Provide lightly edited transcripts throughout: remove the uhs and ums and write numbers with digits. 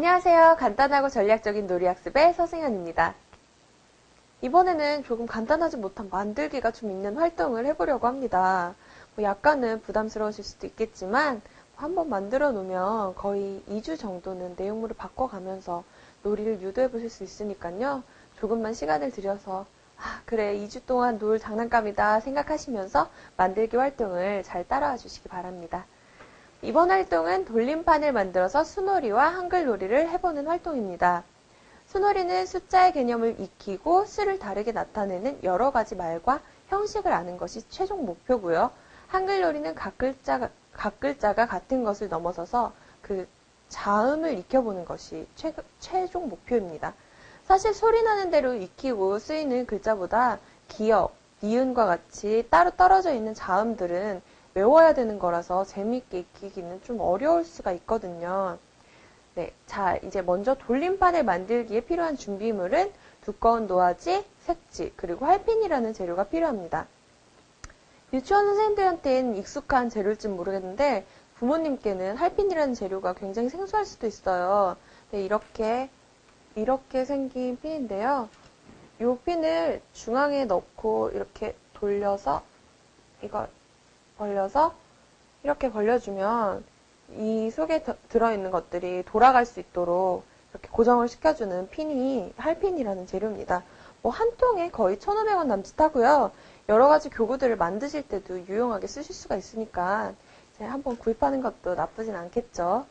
안녕하세요. 간단하고 전략적인 놀이학습의 서승현입니다. 이번에는 조금 간단하지 못한 만들기가 좀 있는 활동을 해보려고 합니다. 약간은 부담스러우실 수도 있겠지만 한번 만들어 놓으면 거의 2주 정도는 내용물을 바꿔가면서 놀이를 유도해 보실 수 있으니까요. 조금만 시간을 들여서 그래 2주 동안 놀 장난감이다 생각하시면서 만들기 활동을 잘 따라와 주시기 바랍니다. 이번 활동은 돌림판을 만들어서 수놀이와 한글놀이를 해보는 활동입니다. 수놀이는 숫자의 개념을 익히고 수를 다르게 나타내는 여러 가지 말과 형식을 아는 것이 최종 목표고요. 한글놀이는 각 글자가 같은 것을 넘어서서 그 자음을 익혀보는 것이 최종 목표입니다. 사실 소리 나는 대로 익히고 쓰이는 글자보다 기역, 니은과 같이 따로 떨어져 있는 자음들은 외워야 되는 거라서 재미있게 익히기는 좀 어려울 수가 있거든요. 네, 자, 이제 먼저 돌림판을 만들기에 필요한 준비물은 두꺼운 도화지, 색지, 그리고 활핀이라는 재료가 필요합니다. 유치원 선생님들한테는 익숙한 재료일지 모르겠는데 부모님께는 활핀이라는 재료가 굉장히 생소할 수도 있어요. 네, 이렇게 생긴 핀인데요. 이 핀을 중앙에 넣고 이렇게 돌려서 이걸 벌려서 이렇게 벌려주면 이 속에 들어있는 것들이 돌아갈 수 있도록 이렇게 고정을 시켜주는 핀이 활핀이라는 재료입니다. 한 통에 거의 1,500원 남짓하고요. 여러 가지 교구들을 만드실 때도 유용하게 쓰실 수가 있으니까 이제 한번 구입하는 것도 나쁘진 않겠죠.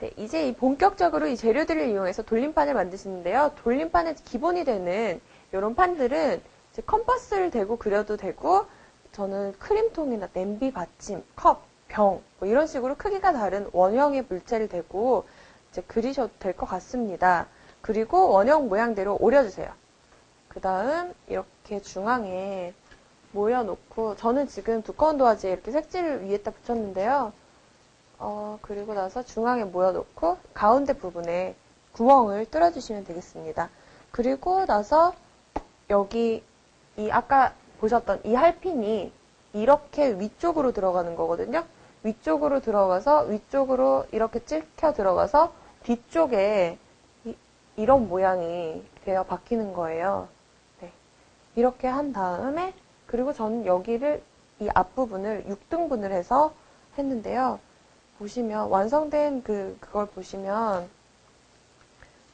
네, 이제 본격적으로 이 재료들을 이용해서 돌림판을 만드시는데요. 돌림판의 기본이 되는 이런 판들은 이제 컴퍼스를 대고 그려도 되고 저는 크림통이나 냄비 받침, 컵, 병 이런 식으로 크기가 다른 원형의 물체를 대고 이제 그리셔도 될 것 같습니다. 그리고 원형 모양대로 오려주세요. 그 다음 이렇게 중앙에 모여놓고 저는 지금 두꺼운 도화지에 이렇게 색지를 위에다 붙였는데요. 그리고 나서 중앙에 모여놓고 가운데 부분에 구멍을 뚫어주시면 되겠습니다. 그리고 나서 여기 아까 보셨던 이 할핀이 이렇게 위쪽으로 들어가는 거거든요. 위쪽으로 들어가서 위쪽으로 이렇게 찍혀 들어가서 뒤쪽에 이런 모양이 되어 박히는 거예요. 네. 이렇게 한 다음에 그리고 저는 여기를 이 앞부분을 6등분을 해서 했는데요. 보시면 완성된 그걸 보시면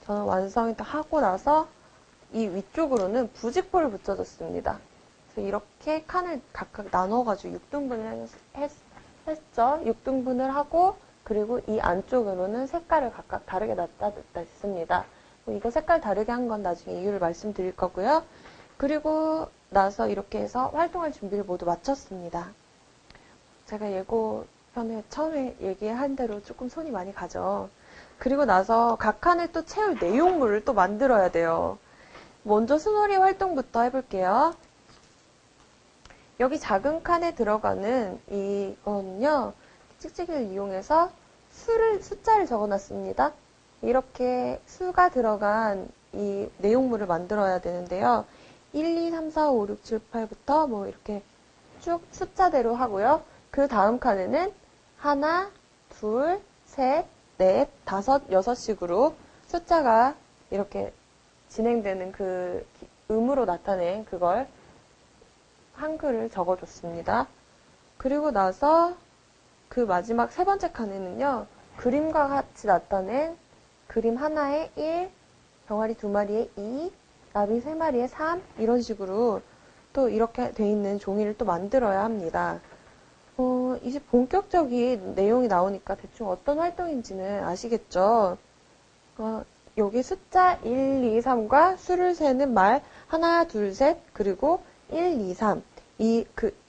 저는 완성이 다 하고 나서 이 위쪽으로는 부직포를 붙여줬습니다. 그래서 이렇게 칸을 각각 나눠가지고 6등분을 했죠. 6등분을 하고 그리고 이 안쪽으로는 색깔을 각각 다르게 놨다 했습니다. 이거 색깔 다르게 한 건 나중에 이유를 말씀드릴 거고요. 그리고 나서 이렇게 해서 활동할 준비를 모두 마쳤습니다. 제가 예고편에 처음에 얘기한 대로 조금 손이 많이 가죠. 그리고 나서 각 칸을 또 채울 내용물을 또 만들어야 돼요. 먼저 수놀이 활동부터 해볼게요. 여기 작은 칸에 들어가는 이거는요, 찍찍이를 이용해서 숫자를 적어놨습니다. 이렇게 수가 들어간 이 내용물을 만들어야 되는데요. 1, 2, 3, 4, 5, 6, 7, 8부터 뭐 이렇게 쭉 숫자대로 하고요. 그 다음 칸에는 하나, 둘, 셋, 넷, 다섯, 여섯식으로 숫자가 이렇게 진행되는 그 음으로 나타낸 그걸 한글을 적어줬습니다. 그리고 나서 그 마지막 세 번째 칸에는요. 그림과 같이 나타낸 그림 하나에 1, 병아리 2마리에 2, 나비 3마리에 3 이런 식으로 또 이렇게 돼 있는 종이를 또 만들어야 합니다. 이제 본격적인 내용이 나오니까 대충 어떤 활동인지는 아시겠죠? 여기 숫자 1, 2, 3과 수를 세는 말 하나, 둘, 셋 그리고 1, 2, 3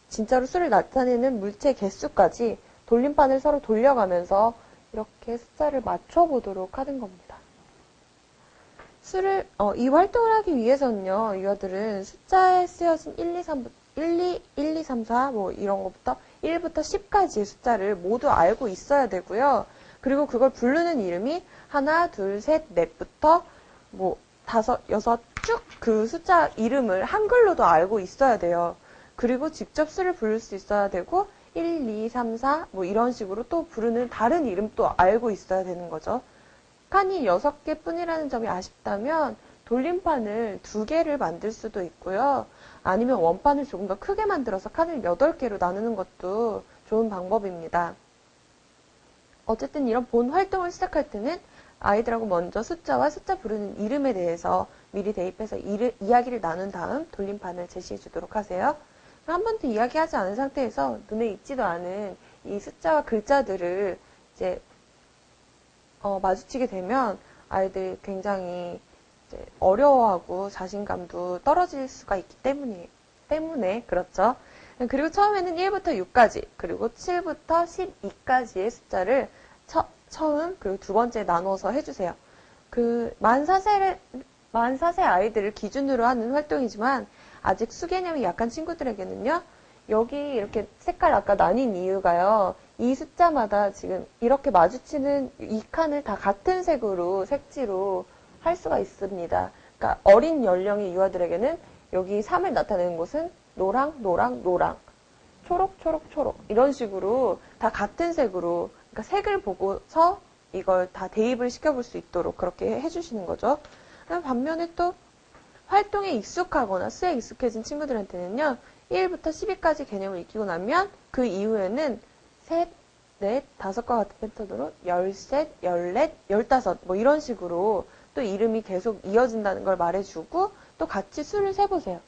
진짜로 수를 나타내는 물체 개수까지 돌림판을 서로 돌려가면서 이렇게 숫자를 맞춰보도록 하는 겁니다. 이 활동을 하기 위해서는요, 유아들은 숫자에 쓰여진 1, 2, 3, 4, 뭐 이런 것부터 1부터 10까지의 숫자를 모두 알고 있어야 되고요. 그리고 그걸 부르는 이름이 하나, 둘, 셋, 넷부터 뭐 다섯, 여섯 쭉 그 숫자 이름을 한글로도 알고 있어야 돼요. 그리고 직접 수를 부를 수 있어야 되고 1, 2, 3, 4 뭐 이런 식으로 또 부르는 다른 이름도 알고 있어야 되는 거죠. 칸이 6개 뿐이라는 점이 아쉽다면 돌림판을 2개를 만들 수도 있고요. 아니면 원판을 조금 더 크게 만들어서 칸을 8개로 나누는 것도 좋은 방법입니다. 어쨌든 이런 본 활동을 시작할 때는 아이들하고 먼저 숫자와 숫자 부르는 이름에 대해서 미리 대입해서 이야기를 나눈 다음 돌림판을 제시해 주도록 하세요. 한 번도 이야기하지 않은 상태에서 눈에 익지도 않은 이 숫자와 글자들을 이제 마주치게 되면 아이들이 굉장히 이제 어려워하고 자신감도 떨어질 수가 있기 때문에 그렇죠. 그리고 처음에는 1부터 6까지 그리고 7부터 12까지의 숫자를 처음 그리고 두 번째 나눠서 해주세요. 만 4세 아이들을 기준으로 하는 활동이지만 아직 수개념이 약한 친구들에게는요. 여기 이렇게 색깔 아까 나뉜 이유가요. 이 숫자마다 지금 이렇게 마주치는 이 칸을 다 같은 색지로 할 수가 있습니다. 그러니까 어린 연령의 유아들에게는 여기 3을 나타내는 곳은 노랑, 노랑, 노랑, 초록, 초록, 초록 이런 식으로 다 같은 색으로 그러니까 색을 보고서 이걸 다 대입을 시켜볼 수 있도록 그렇게 해주시는 거죠. 반면에 또 활동에 익숙하거나 수에 익숙해진 친구들한테는요. 1부터 12까지 개념을 익히고 나면 그 이후에는 셋, 넷, 다섯과 같은 패턴으로 열셋, 열넷, 열다섯 뭐 이런 식으로 또 이름이 계속 이어진다는 걸 말해주고 또 같이 수를 세보세요.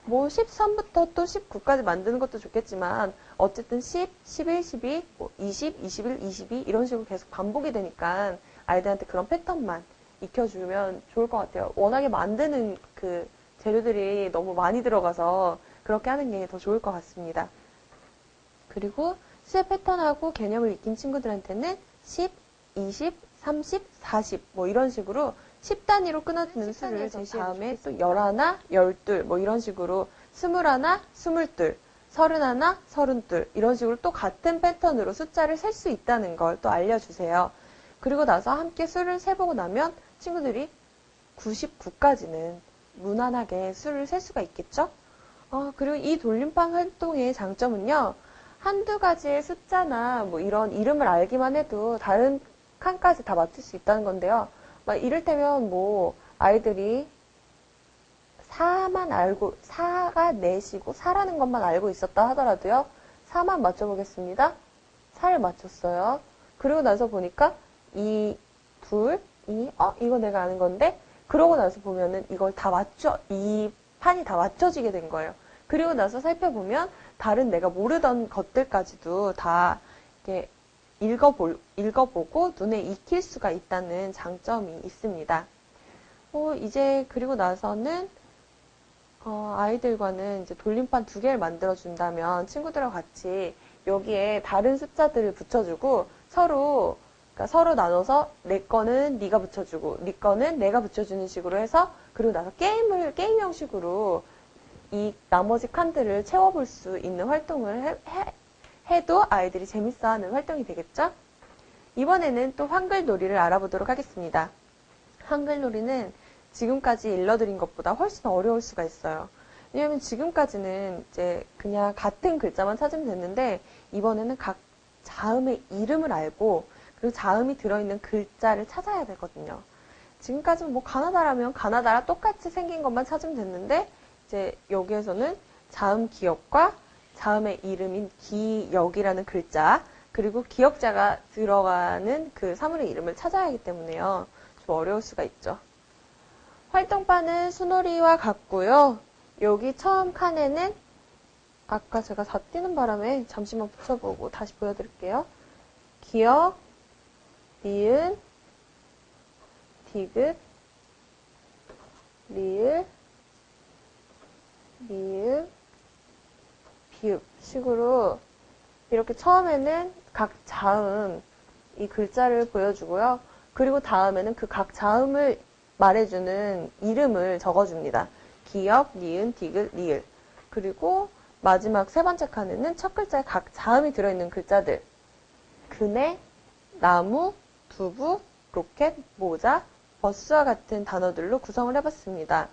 뭐 13부터 또 19까지 만드는 것도 좋겠지만 어쨌든 10, 11, 12, 뭐 20, 21, 22 이런 식으로 계속 반복이 되니까 아이들한테 그런 패턴만 익혀주면 좋을 것 같아요. 워낙에 만드는 그 재료들이 너무 많이 들어가서 그렇게 하는 게 더 좋을 것 같습니다. 그리고 수의 패턴하고 개념을 익힌 친구들한테는 10, 20, 30, 40 뭐 이런 식으로 10단위로 끊어지는 수를 다음에 또 11, 12 뭐 이런 식으로 21, 22, 31, 32 이런 식으로 또 같은 패턴으로 숫자를 셀 수 있다는 걸 또 알려주세요. 그리고 나서 함께 수를 세보고 나면 친구들이 99까지는 무난하게 수를 셀 수가 있겠죠? 그리고 이 돌림판 활동의 장점은요. 한두 가지의 숫자나 뭐 이런 이름을 알기만 해도 다른 칸까지 다 맞출 수 있다는 건데요. 이를테면 뭐 아이들이 4가 넷이고 4라는 것만 알고 있었다 하더라도요. 4만 맞춰보겠습니다. 4를 맞췄어요. 그리고 나서 보니까 이거 내가 아는 건데 그러고 나서 보면은 이 판이 다 맞춰지게 된 거예요. 그리고 나서 살펴보면 다른 내가 모르던 것들까지도 다 이렇게 읽어보고 눈에 익힐 수가 있다는 장점이 있습니다. 이제 그리고 나서는 아이들과는 이제 돌림판 2개를 만들어준다면 친구들하고 같이 여기에 다른 숫자들을 붙여주고 서로 나눠서 내 거는 네가 붙여주고 네 거는 내가 붙여주는 식으로 해서 그리고 나서 게임 형식으로 이 나머지 칸들을 채워볼 수 있는 활동을 해도 아이들이 재밌어하는 활동이 되겠죠? 이번에는 또 한글놀이를 알아보도록 하겠습니다. 한글놀이는 지금까지 일러드린 것보다 훨씬 어려울 수가 있어요. 왜냐하면 지금까지는 이제 그냥 같은 글자만 찾으면 됐는데 이번에는 각 자음의 이름을 알고 그리고 자음이 들어있는 글자를 찾아야 되거든요. 지금까지는 뭐 가나다라면 가나다라 똑같이 생긴 것만 찾으면 됐는데 이제 여기에서는 자음 기억과 자음의 이름인 기역이라는 글자 그리고 기역자가 들어가는 그 사물의 이름을 찾아야 하기 때문에요. 좀 어려울 수가 있죠. 활동판은 수놀이와 같고요. 여기 처음 칸에는 아까 제가 다 띄는 바람에 잠시만 붙여보고 다시 보여드릴게요. 기역, 니은, 디귿, 리을, 미음, 비읍 식으로 이렇게 처음에는 각 자음 이 글자를 보여주고요. 그리고 다음에는 그 각 자음을 말해주는 이름을 적어줍니다. 기역, 니은, 디귿, 리을. 그리고 마지막 세 번째 칸에는 첫 글자에 각 자음이 들어있는 글자들. 그네, 나무, 두부, 로켓, 모자, 버스와 같은 단어들로 구성을 해봤습니다.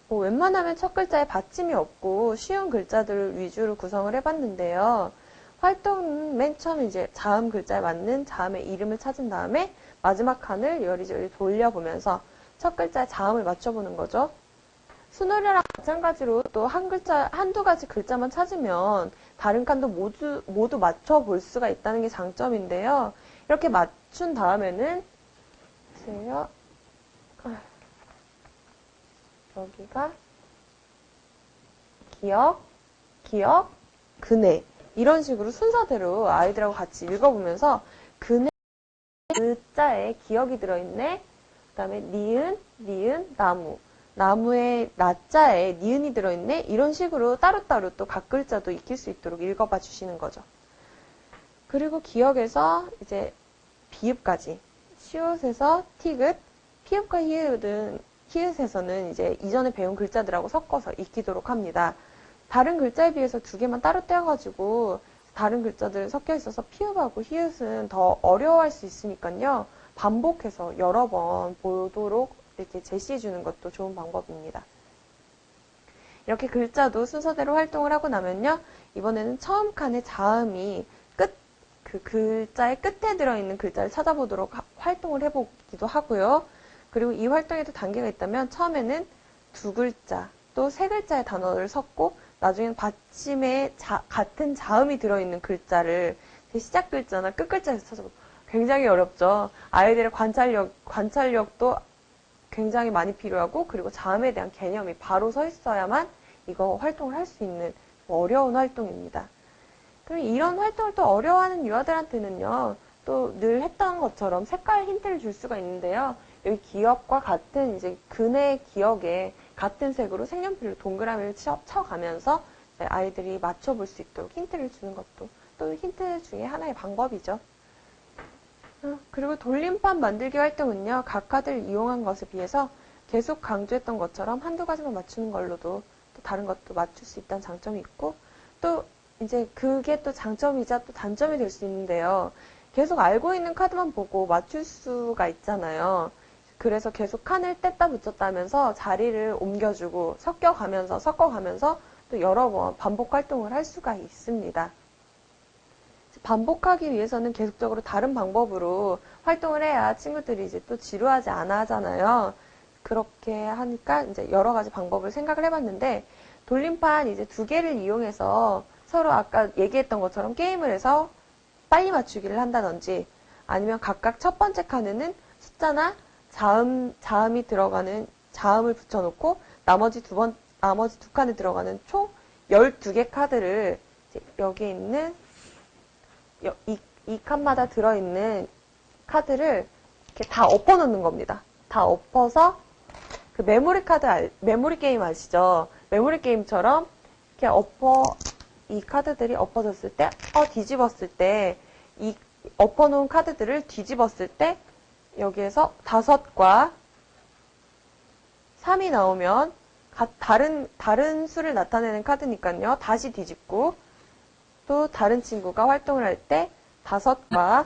웬만하면 첫 글자에 받침이 없고 쉬운 글자들을 위주로 구성을 해봤는데요. 활동은 맨 처음 이제 자음 글자에 맞는 자음의 이름을 찾은 다음에 마지막 칸을 요리조리 돌려보면서 첫 글자의 자음을 맞춰보는 거죠. 순우리랑 마찬가지로 또 한두 가지 글자만 찾으면 다른 칸도 모두 맞춰볼 수가 있다는 게 장점인데요. 이렇게 맞춘 다음에는, 보세요. 여기가 기억, 그네. 이런 식으로 순서대로 아이들하고 같이 읽어보면서 그네 글자에 기억이 들어있네. 그 다음에 니은, 나무. 나무에 나자에 니은이 들어있네. 이런 식으로 따로따로 또 각 글자도 익힐 수 있도록 읽어봐 주시는 거죠. 그리고 기억에서 이제 비읍까지. 시옷에서 티귿, 피읍과 히읗에서는 이제 이전에 배운 글자들하고 섞어서 익히도록 합니다. 다른 글자에 비해서 두 개만 따로 떼어가지고 다른 글자들 섞여 있어서 피읍하고 히읗은 더 어려워할 수 있으니까요. 반복해서 여러 번 보도록 이렇게 제시해 주는 것도 좋은 방법입니다. 이렇게 글자도 순서대로 활동을 하고 나면요. 이번에는 처음 칸의 자음이 그 글자의 끝에 들어있는 글자를 찾아보도록 활동을 해보기도 하고요. 그리고 이 활동에도 단계가 있다면 처음에는 두 글자 또 세 글자의 단어를 섞고 나중에는 받침에 같은 자음이 들어있는 글자를 시작 글자나 끝 글자에서 찾아보고 굉장히 어렵죠. 아이들의 관찰력도 굉장히 많이 필요하고 그리고 자음에 대한 개념이 바로 서 있어야만 이거 활동을 할 수 있는 어려운 활동입니다. 그럼 이런 활동을 또 어려워하는 유아들한테는요. 또 늘 했던 것처럼 색깔 힌트를 줄 수가 있는데요. 여기 기억과 같은 이제 근의 기억에 같은 색으로 색연필로 동그라미를 쳐가면서 아이들이 맞춰볼 수 있도록 힌트를 주는 것도 또 힌트 중에 하나의 방법이죠. 그리고 돌림판 만들기 활동은요. 각 카드를 이용한 것에 비해서 계속 강조했던 것처럼 한두 가지만 맞추는 걸로도 또 다른 것도 맞출 수 있다는 장점이 있고 또 이제 그게 또 장점이자 또 단점이 될 수 있는데요. 계속 알고 있는 카드만 보고 맞출 수가 있잖아요. 그래서 계속 칸을 뗐다 붙였다 하면서 자리를 옮겨주고 섞어가면서 또 여러 번 반복 활동을 할 수가 있습니다. 반복하기 위해서는 계속적으로 다른 방법으로 활동을 해야 친구들이 이제 또 지루하지 않아 하잖아요. 그렇게 하니까 이제 여러 가지 방법을 생각을 해봤는데 돌림판 이제 두 개를 이용해서 서로 아까 얘기했던 것처럼 게임을 해서 빨리 맞추기를 한다든지 아니면 각각 첫 번째 칸에는 숫자나 자음이 들어가는 자음을 붙여놓고 나머지 두 칸에 들어가는 총 12개 카드를 여기에 있는 이 칸마다 들어있는 카드를 이렇게 다 엎어놓는 겁니다. 다 엎어서 그 메모리 게임 아시죠? 메모리 게임처럼 이렇게 이 카드들이 엎어졌을 때, 뒤집었을 때, 이 엎어놓은 카드들을 뒤집었을 때, 여기에서 5과 3이 나오면, 다른 수를 나타내는 카드니까요. 다시 뒤집고, 또 다른 친구가 활동을 할 때, 5과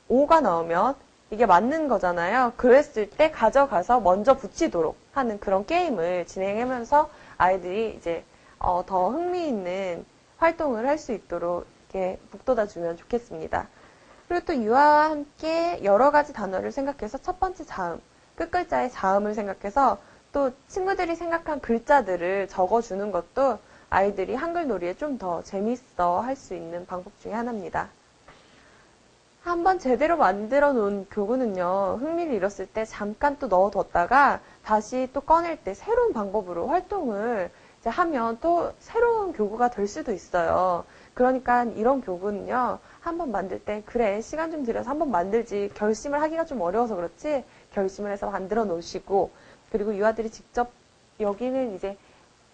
5가 나오면, 이게 맞는 거잖아요. 그랬을 때 가져가서 먼저 붙이도록 하는 그런 게임을 진행하면서 아이들이 이제 더 흥미있는 활동을 할 수 있도록 이렇게 북돋아주면 좋겠습니다. 그리고 또 유아와 함께 여러 가지 단어를 생각해서 첫 번째 자음, 끝 글자의 자음을 생각해서 또 친구들이 생각한 글자들을 적어주는 것도 아이들이 한글 놀이에 좀 더 재밌어 할 수 있는 방법 중에 하나입니다. 한번 제대로 만들어 놓은 교구는요, 흥미를 잃었을 때 잠깐 또 넣어뒀다가 다시 또 꺼낼 때 새로운 방법으로 활동을 이제 하면 또 새로운 교구가 될 수도 있어요. 그러니까 이런 교구는요, 한번 만들 때, 그래, 시간 좀 들여서 한번 만들지, 결심을 하기가 좀 어려워서 그렇지, 결심을 해서 만들어 놓으시고, 그리고 유아들이 직접, 여기는 이제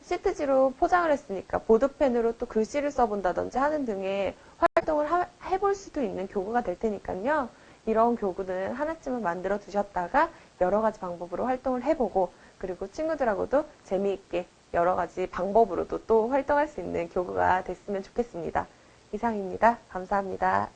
시트지로 포장을 했으니까 보드펜으로 또 글씨를 써본다든지 하는 등의 활동을 해볼 수도 있는 교구가 될 테니까요. 이런 교구는 하나쯤은 만들어 두셨다가 여러 가지 방법으로 활동을 해보고 그리고 친구들하고도 재미있게 여러 가지 방법으로도 또 활동할 수 있는 교구가 됐으면 좋겠습니다. 이상입니다. 감사합니다.